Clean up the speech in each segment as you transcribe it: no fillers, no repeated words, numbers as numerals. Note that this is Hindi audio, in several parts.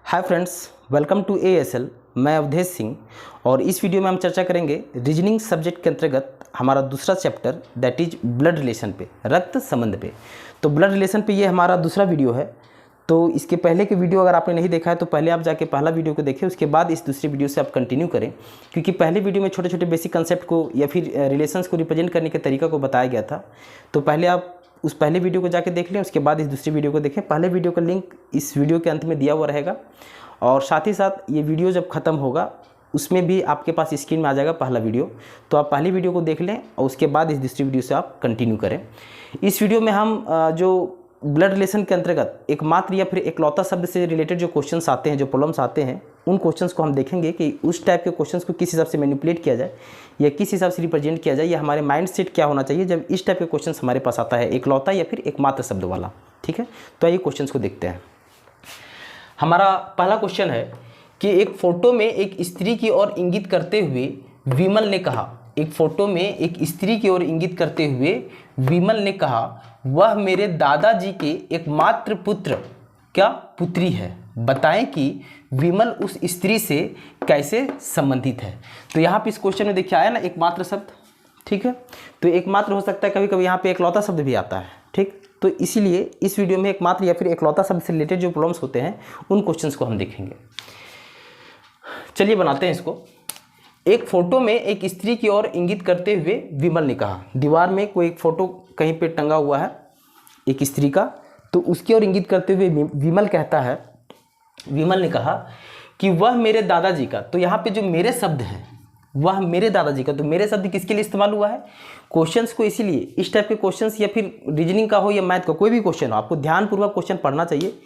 Hi friends, welcome to ASL। मैं अवधेश सिंह और इस वीडियो में हम चर्चा करेंगे रीजनिंग सब्जेक्ट के अंतर्गत हमारा दूसरा chapter that is blood relation पे, रक्त संबंध पे। तो ब्लड रिलेशन पे ये हमारा दूसरा वीडियो है। तो इसके पहले के वीडियो अगर आपने नहीं देखा है तो पहले आप जाके पहला वीडियो को देखें, उसके बाद इस दूसरे वीडियो से आप कंटिन्यू करें, क्योंकि पहले वीडियो में छोटे छोटे बेसिक कंसेप्ट को या फिर रिलेशंस को रिप्रेजेंट करने के तरीका को बताया गया था। तो पहले आप उस पहले वीडियो को जाके देख लें, उसके बाद इस दूसरी वीडियो को देखें। पहले वीडियो का लिंक इस वीडियो के अंत में दिया हुआ रहेगा और साथ ही साथ ये वीडियो जब ख़त्म होगा उसमें भी आपके पास स्क्रीन में आ जाएगा पहला वीडियो। तो आप पहली वीडियो को देख लें और उसके बाद इस दूसरी वीडियो से आप कंटिन्यू करें। इस वीडियो में हम जो ब्लड रिलेशन के अंतर्गत एकमात्र या फिर एकलौता शब्द से रिलेटेड जो क्वेश्चंस आते हैं, जो प्रॉब्लम्स आते हैं, उन क्वेश्चंस को हम देखेंगे कि उस टाइप के क्वेश्चंस को किस हिसाब से मैनिपुलेट किया जाए या किस हिसाब से रिप्रेजेंट किया जाए, या हमारे माइंड सेट क्या होना चाहिए जब इस टाइप के क्वेश्चंस हमारे पास आता है, एकलौता या फिर एकमात्र शब्द वाला। ठीक है, तो आइए क्वेश्चंस को देखते हैं। हमारा पहला क्वेश्चन है कि एक फोटो में एक स्त्री की ओर इंगित करते हुए विमल ने कहा, एक फोटो में एक स्त्री की ओर इंगित करते हुए विमल ने कहा, वह मेरे दादाजी के एकमात्र पुत्र क्या पुत्री है, बताएं कि विमल उस स्त्री से कैसे संबंधित है। तो यहाँ पे इस क्वेश्चन में देखिए आया ना एकमात्र शब्द। ठीक है, तो एकमात्र हो सकता है, कभी कभी यहाँ पे एकलौता शब्द भी आता है। ठीक, तो इसीलिए इस वीडियो में एकमात्र या फिर एकलौता शब्द से रिलेटेड जो प्रॉब्लम्स होते हैं उन क्वेश्चंस को हम देखेंगे। चलिए बनाते हैं इसको। एक फोटो में एक स्त्री की ओर इंगित करते हुए विमल ने कहा, दीवार में कोई एक फोटो कहीं पे टंगा हुआ है एक स्त्री का, तो उसकी ओर इंगित करते हुए विमल कहता है, विमल ने कहा कि वह मेरे दादाजी का। तो यहाँ पे जो मेरे शब्द है वह मेरे दादाजी का, तो मेरे शब्द किसके लिए इस्तेमाल हुआ है, क्वेश्चंस को। इसीलिए इस टाइप के क्वेश्चंस या फिर रीजनिंग का हो या मैथ का कोई भी क्वेश्चन हो, आपको ध्यानपूर्वक क्वेश्चन पढ़ना चाहिए,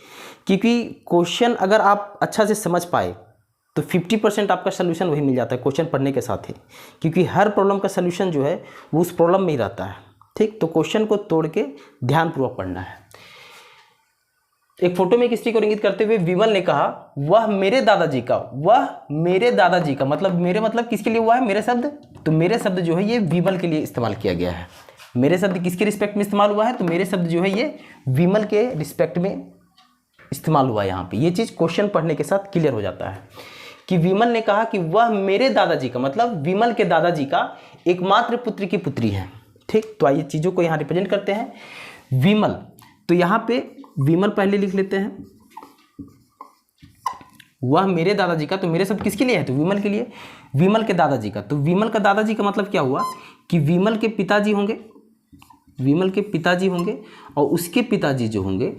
क्योंकि क्वेश्चन अगर आप अच्छा से समझ पाए तो 50% आपका सोल्यूशन वही मिल जाता है क्वेश्चन पढ़ने के साथ ही, क्योंकि हर प्रॉब्लम का सोल्यूशन जो है वो उस प्रॉब्लम में ही रहता है। ठीक, तो क्वेश्चन को तोड़ के ध्यानपूर्वक पढ़ना है। एक फोटो में एक स्त्री को इंगित करते हुए विमल ने कहा, वह मेरे दादाजी का, वह मेरे दादाजी का, मतलब मेरे मतलब किसके लिए हुआ है, मेरे शब्द। तो मेरे शब्द जो है ये विमल के लिए इस्तेमाल किया गया है। मेरे शब्द किसके रिस्पेक्ट में इस्तेमाल हुआ है, तो मेरे शब्द जो है ये विमल के रिस्पेक्ट में इस्तेमाल हुआ है। यहाँ पे ये चीज़ क्वेश्चन पढ़ने के साथ क्लियर हो जाता है कि विमल ने कहा कि वह मेरे दादाजी का, मतलब विमल के दादाजी का एकमात्र पुत्र की पुत्री है। ठीक, तो आइए चीज़ों को यहाँ रिप्रेजेंट करते हैं। विमल, तो यहाँ पे विमल पहले लिख लेते हैं, वह मेरे दादाजी का, तो मेरे शब्द किसके लिए है, तो विमल के लिए, विमल के दादाजी का। तो विमल का दादाजी का मतलब क्या हुआ कि विमल के पिताजी होंगे, विमल के पिताजी होंगे और उसके पिताजी जो होंगे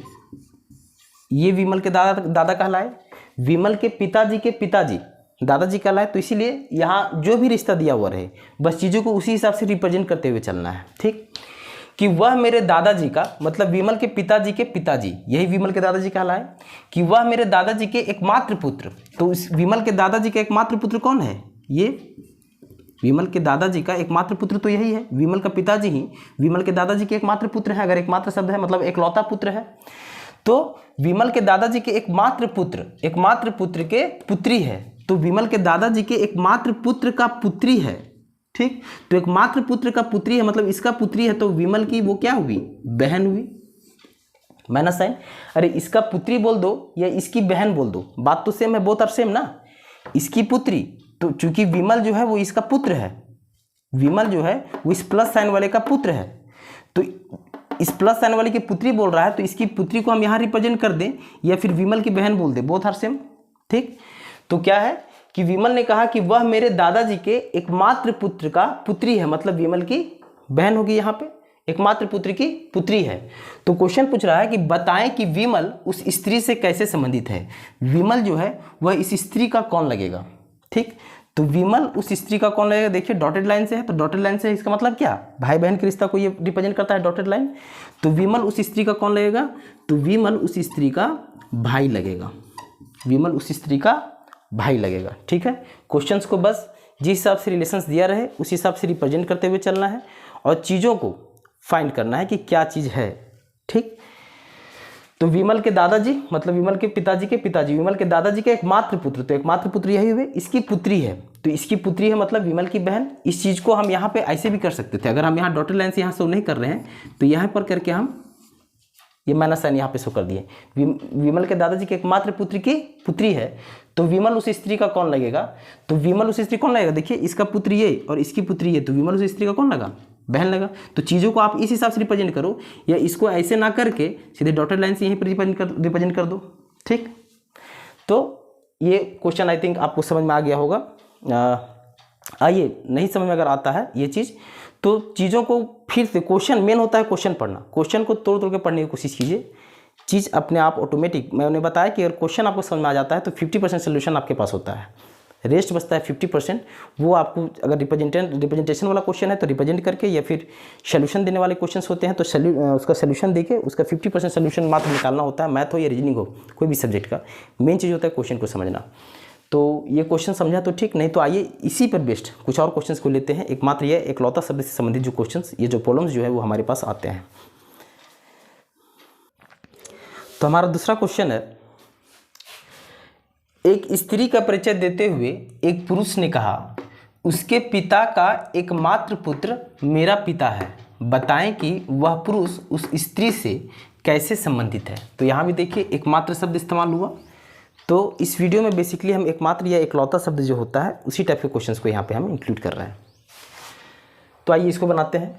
ये विमल के दादा कहलाए, विमल के पिताजी दादाजी कहलाए। तो इसीलिए यहाँ जो भी रिश्ता दिया हुआ रहे, बस चीज़ों को उसी हिसाब से रिप्रेजेंट करते हुए चलना है। ठीक, कि वह मेरे दादाजी का, मतलब विमल के पिताजी, यही विमल के दादाजी कहलाए, कि वह मेरे दादाजी के एकमात्र पुत्र। तो इस विमल के दादाजी का एकमात्र पुत्र कौन है, ये विमल के दादाजी का एकमात्र पुत्र तो यही है, विमल का पिताजी ही विमल के दादाजी के एकमात्र पुत्र है। अगर एकमात्र शब्द है मतलब एकलौता पुत्र है, तो विमल के दादाजी के एकमात्र पुत्र के पुत्री है। तो विमल के दादाजी के एकमात्र पुत्र का पुत्री है। ठीक, तो एकमात्र पुत्र का पुत्री है मतलब इसका पुत्री है, तो विमल की वो क्या हुई, बहन हुई। माइनस साइन, अरे इसका पुत्री बोल दो या इसकी बहन बोल दो, बात तो सेम है, बोथ आर सेम ना। इसकी पुत्री, तो चूंकि विमल जो है वो इसका पुत्र है, विमल जो है वो इस प्लस साइन वाले का पुत्र है, तो इस प्लस साइन वाले की पुत्री बोल रहा है, तो इसकी पुत्री को हम यहाँ रिप्रेजेंट कर दें या फिर विमल की बहन बोल दें, बोथ आर सेम। ठीक, तो क्या है कि विमल ने कहा कि वह मेरे दादाजी के एकमात्र पुत्र का पुत्री है, मतलब विमल की बहन होगी, यहाँ पे एकमात्र पुत्र की पुत्री है। तो क्वेश्चन पूछ रहा है कि बताएं कि विमल उस स्त्री से कैसे संबंधित है। विमल जो है वह इस स्त्री का कौन लगेगा। ठीक, तो विमल उस स्त्री का कौन लगेगा, देखिए डॉटेड लाइन से है, तो डॉटेड लाइन से इसका मतलब क्या, भाई बहन के रिश्ता को ये रिप्रेजेंट करता है डॉटेड लाइन। तो विमल उस स्त्री का कौन लगेगा, तो विमल उस स्त्री का भाई लगेगा, विमल उस स्त्री का भाई लगेगा। ठीक है, क्वेश्चंस को बस जिस हिसाब से रिलेशंस दिया रहे उस हिसाब से रिप्रेजेंट करते हुए चलना है और चीज़ों को फाइंड करना है कि क्या चीज़ है। ठीक, तो विमल के दादाजी मतलब विमल के पिताजी, विमल के दादाजी के एकमात्र पुत्र, तो एकमात्र पुत्र यही हुए, इसकी पुत्री है, तो इसकी पुत्री है मतलब विमल की बहन। इस चीज़ को हम यहाँ पे ऐसे भी कर सकते थे, अगर हम यहाँ डॉटेड लाइन से यहाँ शो नहीं कर रहे हैं तो यहाँ पर करके हम ये माइनस साइन यहाँ पे शो कर दिए। विमल के दादाजी के एकमात्र पुत्र की पुत्री है, तो विमल उस स्त्री का कौन लगेगा? तो विमल उस स्त्री कौन लगेगा? देखिए इसका पुत्र ये और इसकी पुत्री ये, तो विमल उस स्त्री का कौन लगा? बहन लगा। तो चीज़ों को आप इस हिसाब से रिप्रेजेंट करो, या इसको ऐसे ना करके सीधे डॉटेड लाइन से यहीं पर रिप्रेजेंट कर दो। ठीक, तो ये क्वेश्चन आई थिंक आपको समझ में आ गया होगा। आइए, नहीं समझ में अगर आता है ये चीज़, तो चीज़ों को फिर से, क्वेश्चन मेन होता है क्वेश्चन पढ़ना, क्वेश्चन को तोड़ तोड़ के पढ़ने की कोशिश कीजिए, चीज़ अपने आप ऑटोमेटिक। मैंने बताया कि अगर क्वेश्चन आपको समझ में आ जाता है तो 50% सोल्यूशन आपके पास होता है, रेस्ट बचता है 50%। वो आपको अगर रिप्रेजेंटेशन वाला क्वेश्चन है तो रिप्रेजेंट करके, या फिर सोल्यूशन देने वाले क्वेश्चन होते हैं तो उसका सोल्यूशन देके उसका 50% सोल्यूशन मात्र निकालना होता है। मैथ हो या रीजनिंग हो, कोई भी सब्जेक्ट का, मेन चीज़ होता है क्वेश्चन को समझना। तो ये क्वेश्चन समझा तो ठीक, नहीं तो आइए इसी पर बेस्ड कुछ और क्वेश्चंस को लेते हैं। एकमात्र ये एकलौता शब्द से संबंधित जो क्वेश्चंस, ये जो प्रॉब्लम्स जो है वो हमारे पास आते हैं। तो हमारा दूसरा क्वेश्चन है, एक स्त्री का परिचय देते हुए एक पुरुष ने कहा, उसके पिता का एकमात्र पुत्र मेरा पिता है, बताएं कि वह पुरुष उस स्त्री से कैसे संबंधित है। तो यहाँ भी देखिए एकमात्र शब्द इस्तेमाल हुआ। तो इस वीडियो में बेसिकली हम एकमात्र या एकलौता शब्द जो होता है उसी टाइप के क्वेश्चंस को यहाँ पे हम इंक्लूड कर रहे हैं। तो आइए इसको बनाते हैं।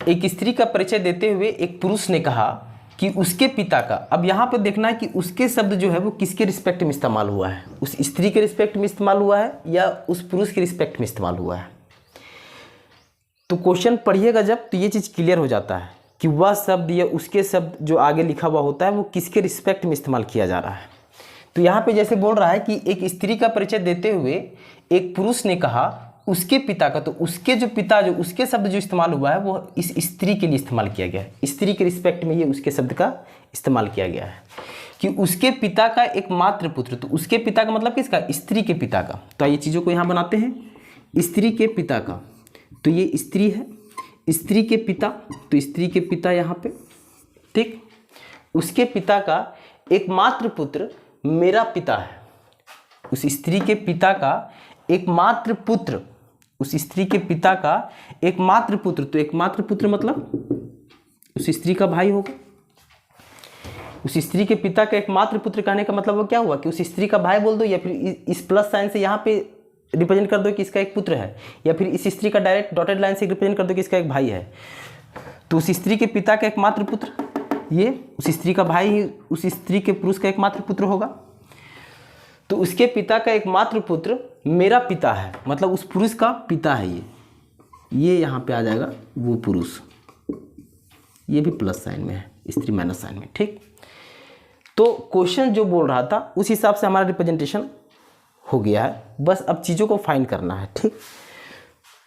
एक स्त्री का परिचय देते हुए एक पुरुष ने कहा कि उसके पिता का, अब यहाँ पे देखना है कि उसके शब्द जो है वो किसके रिस्पेक्ट में इस्तेमाल हुआ है, उस स्त्री के रिस्पेक्ट में इस्तेमाल हुआ है या उस पुरुष के रिस्पेक्ट में इस्तेमाल हुआ है। तो क्वेश्चन पढ़िएगा जब, तो ये चीज़ क्लियर हो जाता है कि वह शब्द या उसके शब्द जो आगे लिखा हुआ होता है वो किसके रिस्पेक्ट में इस्तेमाल किया जा रहा है। तो यहाँ पे जैसे बोल रहा है कि एक स्त्री का परिचय देते हुए एक पुरुष ने कहा उसके पिता का, तो उसके जो पिता, जो उसके शब्द जो इस्तेमाल हुआ है वो इस स्त्री के लिए इस्तेमाल किया गया है। स्त्री के रिस्पेक्ट में ये उसके शब्द का इस्तेमाल किया गया है कि उसके पिता का एकमात्र पुत्र। तो उसके पिता का मतलब किसका? स्त्री के पिता का। तो ये चीज़ों को यहाँ बनाते हैं। स्त्री के पिता का, तो ये स्त्री है, स्त्री के पिता, तो स्त्री के पिता यहाँ पे, ठीक। उसके पिता का एकमात्र पुत्र मेरा पिता है। उस स्त्री के पिता का एकमात्र पुत्र, उस स्त्री के पिता का एकमात्र पुत्र, तो एकमात्र पुत्र मतलब उस स्त्री का भाई होगा। उस स्त्री के पिता का एकमात्र पुत्र कहने का मतलब वो क्या हुआ कि उस स्त्री का भाई बोल दो, या फिर इस प्लस साइन से यहाँ पे रिप्रेजेंट कर दो कि इसका एक पुत्र है, या फिर इस स्त्री का डायरेक्ट डॉटेड लाइन से रिप्रेजेंट कर दो कि इसका एक भाई है। तो उस स्त्री के पिता का एकमात्र पुत्र, ये उस स्त्री का भाई ही उस स्त्री के पुरुष का एकमात्र पुत्र होगा। तो उसके पिता का एकमात्र पुत्र मेरा पिता है, मतलब उस पुरुष का पिता है। ये यहाँ पे आ जाएगा वो पुरुष, ये भी प्लस साइन में है, स्त्री माइनस साइन में, ठीक। तो क्वेश्चन जो बोल रहा था उस हिसाब से हमारा रिप्रेजेंटेशन हो गया है, बस अब चीज़ों को फाइन करना है, ठीक।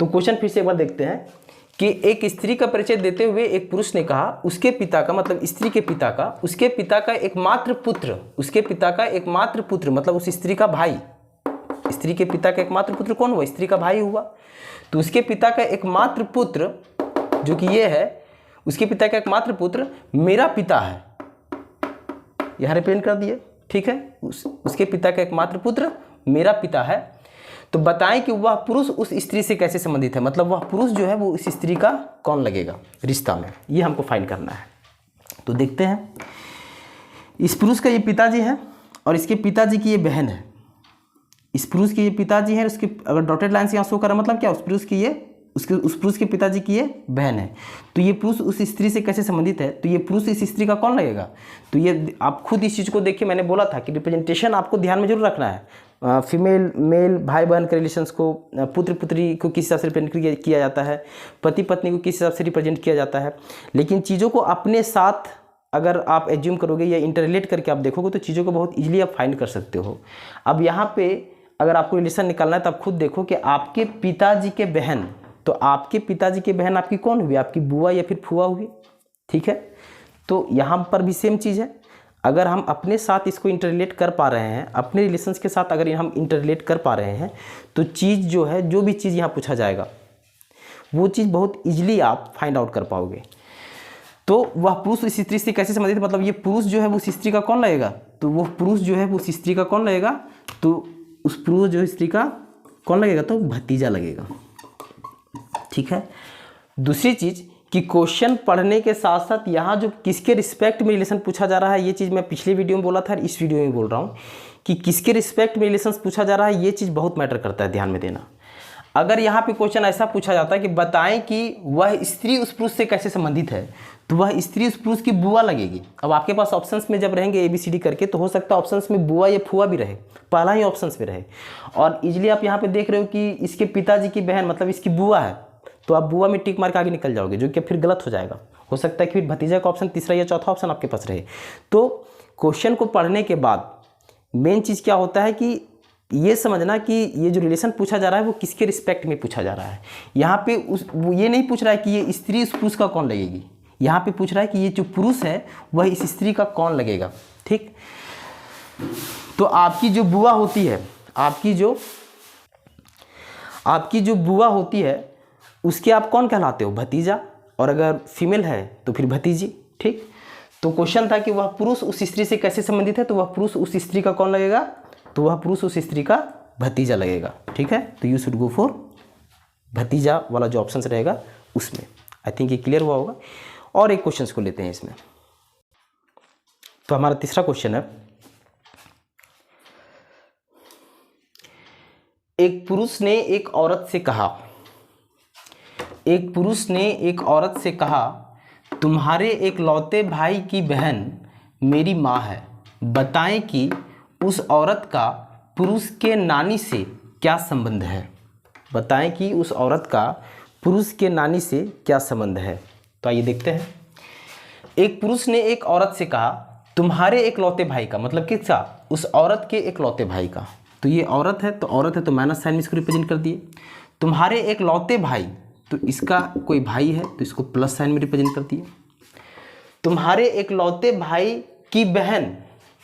तो क्वेश्चन फिर से एक बार देखते हैं कि एक स्त्री का परिचय देते हुए एक पुरुष ने कहा उसके पिता का, मतलब स्त्री के पिता का, उसके पिता का एकमात्र पुत्र, उसके पिता का एकमात्र पुत्र मतलब उस स्त्री का भाई। स्त्री के पिता का एकमात्र पुत्र कौन हुआ? स्त्री का भाई हुआ। तो उसके पिता का एकमात्र पुत्र जो कि ये है, उसके पिता का एकमात्र पुत्र मेरा पिता है, यहाँ रिप्रेजेंट कर दिए, ठीक है। उसके पिता का एकमात्र पुत्र मेरा पिता है। तो बताएं कि वह पुरुष उस स्त्री से कैसे संबंधित है, मतलब वह पुरुष जो है वो इस स्त्री का कौन लगेगा रिश्ता में, ये हमको फाइंड करना है। तो देखते हैं, इस पुरुष का ये पिताजी है और इसके पिताजी की ये बहन है। इस पुरुष के ये पिताजी है, उसके अगर डॉटेड लाइन से यहाँ शो कर रहा है मतलब क्या, उस पुरुष की ये उस पुरुष के पिताजी की ये बहन है। तो ये पुरुष उस स्त्री से कैसे संबंधित है, तो ये पुरुष इस स्त्री का कौन लगेगा। तो ये आप खुद इस चीज़ को देखिए, मैंने बोला था कि रिप्रेजेंटेशन आपको ध्यान में जरूर रखना है। फीमेल मेल भाई बहन के रिलेशंस को, पुत्र पुत्री को किस हिसाब से रिप्रेजेंट किया जाता है, पति पत्नी को किस हिसाब से रिप्रेजेंट किया जाता है, लेकिन चीज़ों को अपने साथ अगर आप एज्यूम करोगे या इंटरलेट करके आप देखोगे तो चीज़ों को बहुत ईजिली आप फाइंड कर सकते हो। अब यहाँ पे अगर आपको रिलेशन निकालना है तो आप खुद देखो कि आपके पिताजी के बहन, तो आपके पिताजी के बहन आपकी कौन हुई, आपकी बुआ या फिर फुआ हुई, ठीक है। तो यहाँ पर भी सेम चीज़ है, अगर हम अपने साथ इसको इंटरलेट कर पा रहे हैं, अपने रिलेशंस के साथ अगर हम इंटरलेट कर पा रहे हैं, तो चीज़ जो है, जो भी चीज़ यहाँ पूछा जाएगा वो चीज़ बहुत ईजिली आप फाइंड आउट कर पाओगे। तो वह पुरुष इस स्त्री से कैसे संबंधित, मतलब ये पुरुष जो है वो उस स्त्री का कौन लगेगा, तो वो पुरुष जो है वो उस स्त्री का कौन लगेगा, तो उस पुरुष जो स्त्री का कौन लगेगा, तो भतीजा लगेगा, ठीक है। दूसरी चीज़, कि क्वेश्चन पढ़ने के साथ साथ यहाँ जो किसके रिस्पेक्ट में रिलेशन पूछा जा रहा है, ये चीज़ मैं पिछले वीडियो में बोला था, इस वीडियो में बोल रहा हूँ कि किसके रिस्पेक्ट में रिलेशन पूछा जा रहा है, ये चीज़ बहुत मैटर करता है, ध्यान में देना। अगर यहाँ पे क्वेश्चन ऐसा पूछा जाता है कि बताएं कि वह स्त्री उस पुरुष से कैसे संबंधित है, तो वह स्त्री उस पुरुष की बुआ लगेगी। अब आपके पास ऑप्शंस में जब रहेंगे ABCD करके, तो हो सकता है ऑप्शंस में बुआ या फुआ भी रहे, पहला ही ऑप्शंस में रहे। और इजली आप यहाँ पे देख रहे हो कि इसके पिताजी की बहन मतलब इसकी बुआ है, तो आप बुआ में टिक मार के आगे निकल जाओगे, जो कि फिर गलत हो जाएगा। हो सकता है कि फिर भतीजा का ऑप्शन तीसरा या चौथा ऑप्शन आपके पास रहे। तो क्वेश्चन को पढ़ने के बाद मेन चीज़ क्या होता है कि ये समझना कि ये जो रिलेशन पूछा जा रहा है वो किसके रिस्पेक्ट में पूछा जा रहा है। यहाँ पे ये नहीं पूछ रहा है कि ये स्त्री उस पुरुष का कौन लगेगी, यहाँ पे पूछ रहा है कि ये जो पुरुष है वह इस स्त्री का कौन लगेगा। ठीक, तो आपकी जो बुआ होती है, आपकी जो बुआ होती है उसके आप कौन कहलाते हो, भतीजा, और अगर फीमेल है तो फिर भतीजी। ठीक, तो क्वेश्चन था कि वह पुरुष उस स्त्री से कैसे संबंधित है, तो वह पुरुष उस स्त्री का कौन लगेगा, तो वह पुरुष उस स्त्री का भतीजा लगेगा। ठीक है, तो यू शुड गो फॉर भतीजा वाला जो ऑप्शन रहेगा उसमें। आई थिंक ये क्लियर हुआ होगा। और एक क्वेश्चन को लेते हैं इसमें। तो हमारा तीसरा क्वेश्चन है, एक पुरुष ने एक औरत से कहा, तुम्हारे एक लौते भाई की बहन मेरी माँ है, बताएं कि उस औरत का पुरुष के नानी से क्या संबंध है। बताएं कि उस औरत का पुरुष के नानी से क्या संबंध है। तो आइए देखते हैं। एक पुरुष ने एक औरत से कहा, तुम्हारे एक लौते भाई का, मतलब किसका, उस औरत के एक लौते भाई का। तो ये औरत है तो माइनस साइन में इसको रिप्रेजेंट कर दिए। तुम्हारे एक लौते भाई, तो इसका कोई भाई है तो इसको प्लस साइन में रिप्रेजेंट कर दिए। तुम्हारे एक लौते भाई की बहन,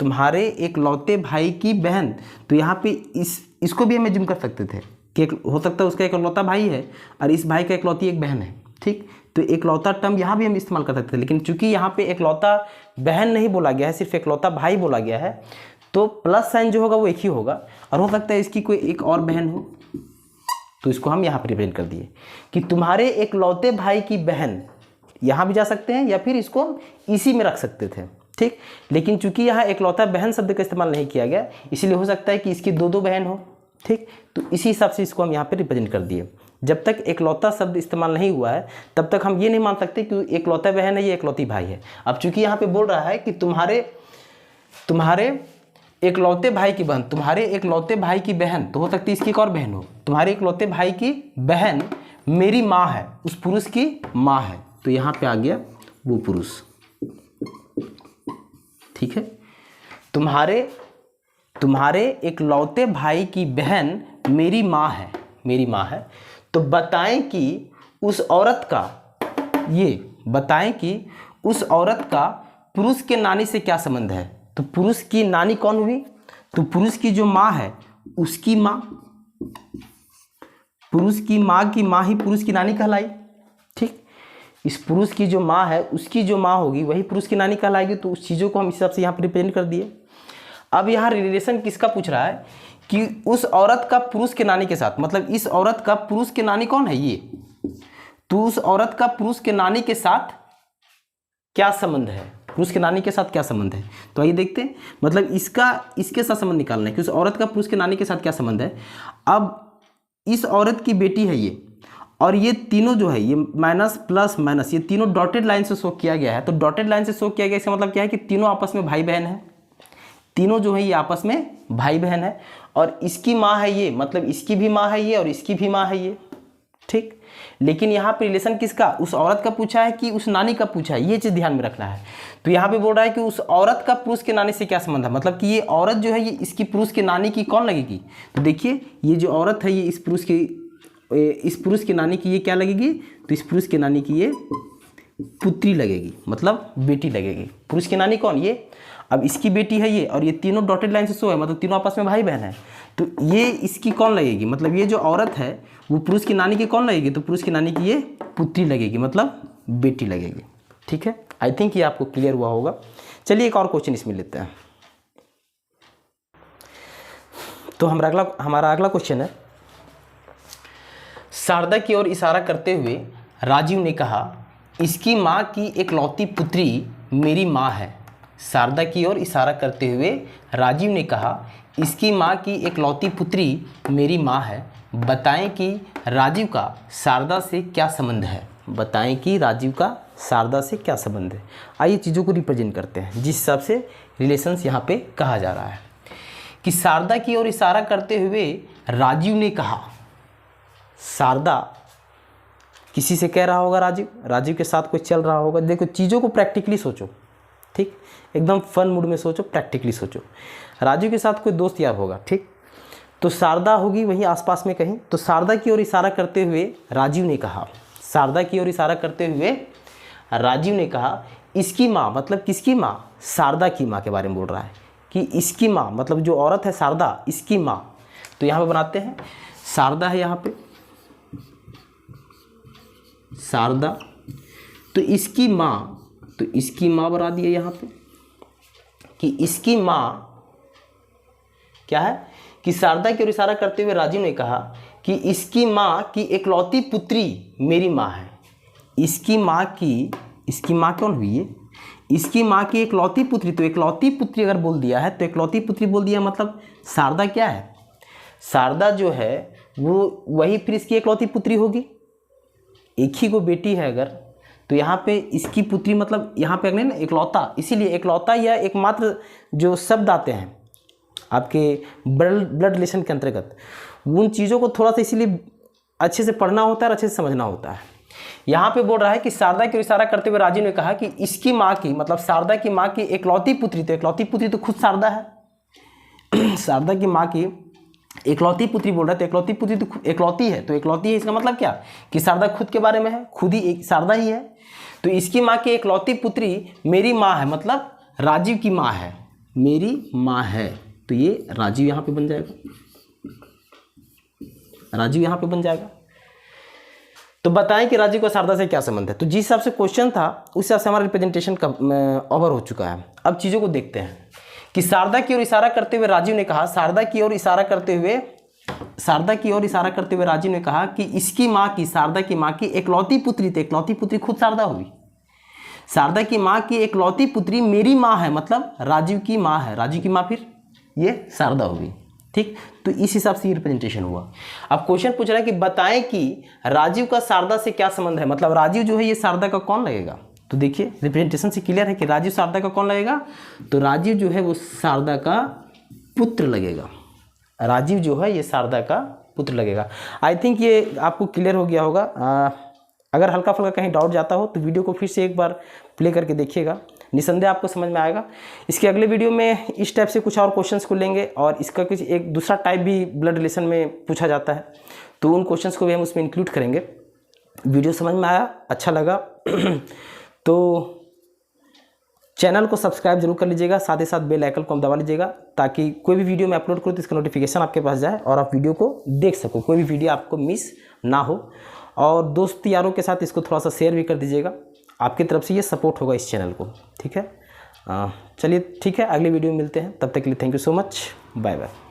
तुम्हारे एक लौते भाई की बहन, तो यहाँ पे इसको भी हम इमेजिन कर सकते थे कि हो सकता है उसका एक लौता भाई है और इस भाई का एक लौती एक बहन है। ठीक, तो एक लौता टर्म यहाँ भी हम इस्तेमाल कर सकते थे, लेकिन चूंकि यहाँ पे एक लौता बहन नहीं बोला गया है, सिर्फ एक लौता भाई बोला गया है, तो प्लस साइन जो होगा वो एक ही होगा। और हो सकता है इसकी कोई एक और बहन हो, तो इसको हम यहाँ पर रिप्रेजेंट कर दिए कि तुम्हारे एक लौते भाई की बहन, यहाँ भी जा सकते हैं या फिर इसको हम इसी में रख सकते थे। ठीक, लेकिन चूंकि यहाँ एकलौता बहन शब्द का इस्तेमाल नहीं किया गया, इसलिए हो सकता है कि इसकी दो बहन हो। ठीक, तो इसी हिसाब से इसको हम यहाँ पे रिप्रेजेंट कर दिए। जब तक एकलौता शब्द इस्तेमाल नहीं हुआ है तब तक हम ये नहीं मान सकते कि एकलौता बहन है, ये एकलौती भाई है। अब चूंकि यहाँ पे बोल रहा है कि तुम्हारे एकलौते भाई की बहन, तुम्हारे एकलौते भाई की बहन, तो हो सकती है इसकी एक और बहन हो। तुम्हारे एकलौते भाई की बहन मेरी माँ है, उस पुरुष की माँ है, तो यहाँ पे आ गया वो पुरुष। ठीक है, तुम्हारे एक लौते भाई की बहन मेरी माँ है, तो बताएं कि उस औरत का पुरुष के नानी से क्या संबंध है। तो पुरुष की नानी कौन हुई, तो पुरुष की जो माँ है उसकी माँ, पुरुष की माँ की माँ ही पुरुष की नानी कहलाई। ठीक, इस पुरुष की जो माँ है उसकी जो माँ होगी वही पुरुष की नानी कहलाएगी। तो उस चीज़ों को हम इस हिसाब से यहाँ पर रिप्रेजेंट कर दिए। अब यहाँ रिलेशन किसका पूछ रहा है कि उस औरत का पुरुष के नानी के साथ, मतलब इस औरत का पुरुष के नानी कौन है ये, तो उस औरत का पुरुष के नानी के साथ क्या संबंध है, पुरुष के नानी के साथ क्या संबंध है। तो आइए देखते हैं, मतलब इसके साथ संबंध निकालना है कि उस औरत का पुरुष के नानी के साथ क्या संबंध है। अब इस औरत की बेटी है ये, और ये तीनों जो है ये माइनस प्लस माइनस, ये तीनों डॉटेड लाइन से शो किया गया है। तो डॉटेड लाइन से शो किया गया, इसका मतलब क्या है कि तीनों आपस में भाई बहन है, तीनों जो है ये आपस में भाई बहन है। और इसकी माँ है ये, मतलब इसकी भी माँ है ये और इसकी भी माँ है ये। ठीक, लेकिन यहाँ पे रिलेशन किसका, उस औरत का पूछा है कि उस नानी का पूछा है, ये चीज़ ध्यान में रखना है। तो यहाँ पे बोल रहा है कि उस औरत का पुरुष के नानी से क्या संबंध है, मतलब कि ये औरत जो है ये इसकी पुरुष के नानी की कौन लगेगी। तो देखिए ये जो औरत है ये इस पुरुष की नानी की ये क्या लगेगी, तो इस पुरुष के नानी की ये पुत्री लगेगी, मतलब बेटी लगेगी। पुरुष की नानी कौन, ये। अब इसकी बेटी है ये, और ये तीनों डॉटेड लाइन से शो है, मतलब तीनों आपस में भाई बहन है। तो ये इसकी कौन लगेगी, मतलब ये जो औरत है वो पुरुष की नानी की कौन लगेगी, तो पुरुष की नानी की ये पुत्री लगेगी, मतलब बेटी लगेगी। ठीक है, आई थिंक ये आपको क्लियर हुआ होगा। चलिए एक और क्वेश्चन इसमें लेते हैं। तो हमारा अगला क्वेश्चन है, शारदा की ओर इशारा करते हुए राजीव ने कहा, इसकी माँ की एकलौती पुत्री मेरी माँ है। शारदा की ओर इशारा करते हुए राजीव ने कहा, इसकी माँ की एकलौती पुत्री मेरी माँ है। बताएं कि राजीव का शारदा से क्या संबंध है। बताएं कि राजीव का शारदा से क्या संबंध है। आइए चीज़ों को रिप्रेजेंट करते हैं जिस हिसाब से रिलेशंस यहाँ पे कहा जा रहा है कि शारदा की ओर इशारा करते हुए राजीव ने कहा। शारदा किसी से कह रहा होगा, राजीव के साथ कोई चल रहा होगा। देखो चीज़ों को प्रैक्टिकली सोचो, ठीक, एकदम फन मूड में सोचो, प्रैक्टिकली सोचो। राजीव के साथ कोई दोस्त यार होगा, ठीक, तो शारदा होगी वहीं आसपास में कहीं। तो शारदा की ओर इशारा करते हुए राजीव ने कहा, शारदा की ओर इशारा करते हुए राजीव ने कहा, इसकी माँ, मतलब किसकी माँ, शारदा की माँ के बारे में बोल रहा है कि इसकी माँ मतलब जो औरत है शारदा, इसकी माँ। तो यहाँ पे बनाते हैं, शारदा है यहाँ पे, शारदा, तो इसकी माँ बना दिए यहाँ पे कि इसकी माँ क्या है कि शारदा की ओर इशारा करते हुए राजीव ने कहा कि इसकी माँ की एकलौती पुत्री मेरी माँ है। इसकी माँ कौन हुई है? इसकी माँ की एकलौती पुत्री। तो एकलौती पुत्री अगर बोल दिया है तो एकलौती पुत्री बोल दिया मतलब शारदा क्या है, शारदा जो है वो वही फिर इसकी एकलौती पुत्री होगी। एक ही को बेटी है अगर, तो यहाँ पे इसकी पुत्री मतलब यहाँ पे अगले ना एकलौता, इसीलिए एकलौता या एकमात्र जो शब्द आते हैं आपके ब्लड रिलेशन के अंतर्गत, उन चीज़ों को थोड़ा सा इसीलिए अच्छे से पढ़ना होता है और अच्छे से समझना होता है। यहाँ पे बोल रहा है कि शारदा की ओर इशारा करते हुए राजीव ने कहा कि इसकी माँ की मतलब शारदा की माँ की एकलौती पुत्री, तो एकलौती पुत्री तो खुद शारदा है। शारदा की माँ की एकलौती पुत्री बोल रहा है, तो एकलौती पुत्री तो एकलौती है, तो एकलौती है इसका मतलब क्या कि शारदा खुद के बारे में है, खुद ही एक शारदा ही है। तो इसकी माँ की एकलौती पुत्री मेरी माँ है मतलब राजीव की माँ है, मेरी माँ है। तो ये राजीव यहाँ पे बन जाएगा, राजीव यहाँ पे बन जाएगा। तो बताएं कि राजीव का शारदा से क्या संबंध है। तो जिस हिसाब से क्वेश्चन था उस हिसाब से हमारा रिप्रेजेंटेशन ओवर हो चुका है। अब चीज़ों को देखते हैं कि शारदा की ओर इशारा करते हुए राजीव ने कहा, शारदा की ओर इशारा करते हुए राजीव ने कहा कि इसकी माँ की, शारदा की माँ की एकलौती पुत्री, तो एकलौती पुत्री खुद शारदा हुई। शारदा की माँ की एकलौती पुत्री मेरी माँ है मतलब राजीव की माँ है, राजीव की माँ फिर ये शारदा होगी, ठीक। तो इस हिसाब से ये रिप्रेजेंटेशन हुआ। अब क्वेश्चन पूछ रहा है कि बताएं कि राजीव का शारदा से क्या संबंध है, मतलब राजीव जो है ये शारदा का कौन लगेगा। तो देखिए रिप्रेजेंटेशन से क्लियर है कि राजीव शारदा का कौन लगेगा, तो राजीव जो है वो शारदा का पुत्र लगेगा। राजीव जो है ये शारदा का पुत्र लगेगा। आई थिंक ये आपको क्लियर हो गया होगा। अगर हल्का फुल्का कहीं डाउट जाता हो तो वीडियो को फिर से एक बार प्ले करके देखिएगा, निसंदेह आपको समझ में आएगा। इसके अगले वीडियो में इस टाइप से कुछ और क्वेश्चंस को लेंगे और इसका कुछ एक दूसरा टाइप भी ब्लड रिलेशन में पूछा जाता है, तो उन क्वेश्चंस को भी हम उसमें इंक्लूड करेंगे। वीडियो समझ में आया, अच्छा लगा तो चैनल को सब्सक्राइब जरूर कर लीजिएगा, साथ ही साथ बेल आइकन को दबा लीजिएगा ताकि कोई भी वीडियो मैं अपलोड करूँ तो इसका नोटिफिकेशन आपके पास जाए और आप वीडियो को देख सको, कोई भी वीडियो आपको मिस ना हो। और दोस्त यारों के साथ इसको थोड़ा सा शेयर भी कर दीजिएगा, आपकी तरफ से ये सपोर्ट होगा इस चैनल को, ठीक है। चलिए ठीक है, अगली वीडियो में मिलते हैं, तब तक के लिए thank you so much, bye bye.